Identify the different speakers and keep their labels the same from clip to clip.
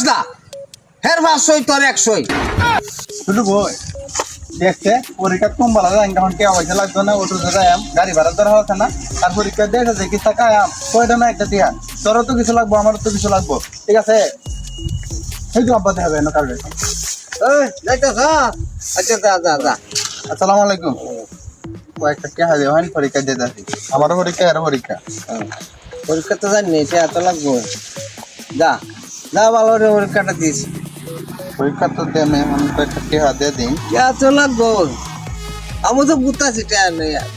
Speaker 1: না হের 500 তোর 100
Speaker 2: শুধু বই দেখছে পরীক্ষা কম বলা যায় এখন কে পয়সা লাগতো না অটো ধরে গাড়ি ভাড়া ধরা হচ্ছে না আর পরীক্ষা দেখে যে কি টাকা কয়টা না একটা দিয়া তোরও তো কিছু লাগবো আমারও তো কিছু লাগবো ঠিক আছে সেই তো আব্বা দেখাবে না কারণে
Speaker 1: এই যাইতাছ আচ্ছা যা যা যা
Speaker 2: আসসালামু আলাইকুম কয়েকটা কে হাজার হয় পরীক্ষা দিয়ে যাচ্ছি আমারও পরীক্ষা আরও পরীক্ষা
Speaker 1: পরীক্ষা তো জানি সে এত লাগবো যা যা ভালো রে পরীক্ষাটা দিস
Speaker 2: পরীক্ষা তো দেমে এখন কয়েকটা কে হাজার দিন
Speaker 1: এত লাগবো আমি তো বুঝতেছি টায়ার নেই আর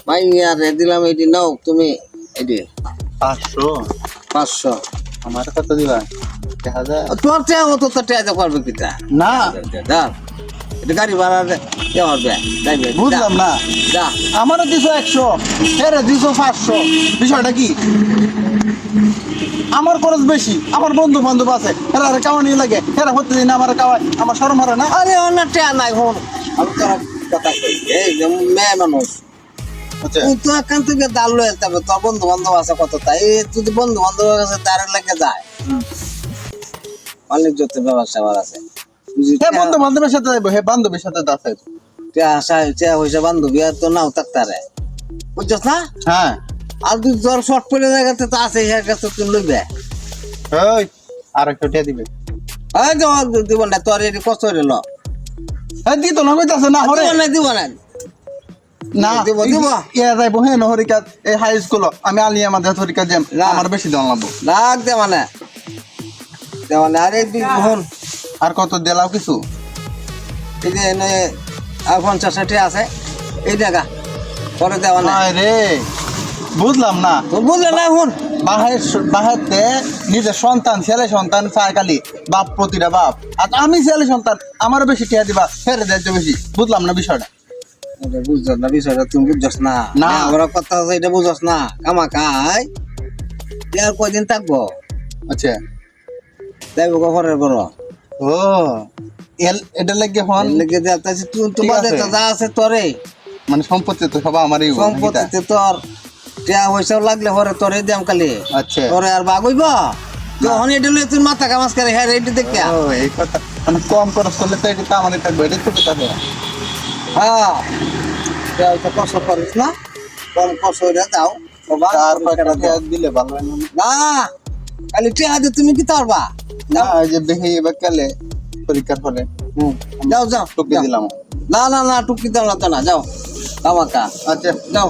Speaker 1: ভাই আর দিলাম এটি নাও তুমি এটি
Speaker 2: 500
Speaker 1: 500
Speaker 2: আমার কত দিবা 1000
Speaker 1: তোর টাকা মতো তো টাকা পারবে কিটা
Speaker 2: না
Speaker 1: যা এটা গাড়ি ভাড়া কে পারবে যাইবে
Speaker 2: বুঝলাম না
Speaker 1: যা
Speaker 2: আমারও 200 এরে 500 বিষয়টা কি আমার খরচ বেশি আমার বন্ধু বান্ধব আছে এরা কামানি লাগে এরা হতে দিন আমার কামাই আমার শরম হারে না
Speaker 1: আরে অন্য টাকা নাই হন আমি তোর কথা কই এই যে মেয়ে মানুষ
Speaker 2: আচ্ছা
Speaker 1: তুই তো এখান থেকে দাল লয়ে যাবে তোর বন্ধু বান্ধব আছে কত তাই যদি বন্ধু বান্ধব কাছে দাঁড়ের লেগে যায় অনেক যত ব্যবসা আমার আছে
Speaker 2: হ্যাঁ বন্ধু বান্ধবের সাথে যাইবো হ্যাঁ বান্ধবীর সাথে দাঁড়াই
Speaker 1: হয়েছে বান্ধবী আর তো নাও থাকতারে বুঝছস না
Speaker 2: হ্যাঁ
Speaker 1: আর তুই তোর শর্ট পড়ে জায়গাতে তো আছে এর কাছে তুই লইবে
Speaker 2: ওই আর একটা টিয়া দিবে
Speaker 1: এই দিব না তোর এটি কষ্ট হইল
Speaker 2: এই দিত না কইতাছে না হরে
Speaker 1: দিব না
Speaker 2: না
Speaker 1: দিব দিব
Speaker 2: ইয়া যাইবো হ্যাঁ নহরিকা এই হাই স্কুল আমি আলিয়া মাদ্রাসা হরিকা যাম আমার বেশি দাম লাগবো
Speaker 1: লাগ দে মানে আরে তুই হন
Speaker 2: আর কত দিলাও কিছু
Speaker 1: এই যে এনে আর 50-60 আছে এই জায়গা পরে দেওয়া না
Speaker 2: রে বুঝলাম না
Speaker 1: তো বুঝলে না হন
Speaker 2: বাহাতে নিজের সন্তান ছেলে সন্তান চায় খালি বাপ প্রতিটা বাপ আর আমি ছেলে সন্তান আমারও বেশি টিয়া দিবা ফেরে দেয় বেশি বুঝলাম না বিষয়টা
Speaker 1: বুঝছস না বিষয়টা তুমি বুঝছস না
Speaker 2: না।
Speaker 1: আমরা কথা আছে এটা বুঝছস না কামা খাই আর কয়দিন থাকবো
Speaker 2: আচ্ছা
Speaker 1: যাইব ঘরের বড়
Speaker 2: ও এটা লাগে হন
Speaker 1: লেগে যাচ্ছে তোমার
Speaker 2: আছে।
Speaker 1: যা আছে তোরে
Speaker 2: মানে সম্পত্তি তো সবাই আমারই হইবো, নাকি তা?
Speaker 1: সম্পত্তিতে তোর টিয়া পয়সাও লাগলে হরে তোরে দাম কালি
Speaker 2: আচ্ছা
Speaker 1: তোরে আর বাগ হইব যখন এটা লইয়া তুই মাথা কামাজ করে হ্যাঁ এটা দেখে
Speaker 2: ও এই কথা মানে কম খরচ করলে তো এটা আমাদের থাকবে এটা তো কথা
Speaker 1: হ্যাঁ টিয়া পয়সা কষ্ট করিস না কম কষ্ট হইলে দাও বাবা
Speaker 2: আর কয়টা টিয়া দিলে ভালো হয় না
Speaker 1: না খালি টিয়া দিয়ে তুমি কি পারবা
Speaker 2: না ওই যে দেখি এবার কালে পরীক্ষার ফলে
Speaker 1: যাও যাও
Speaker 2: টুকি
Speaker 1: যাও।
Speaker 2: দিলাম
Speaker 1: না না না টুকি দাও না তো না যাও কামাকা
Speaker 2: আচ্ছা
Speaker 1: যাও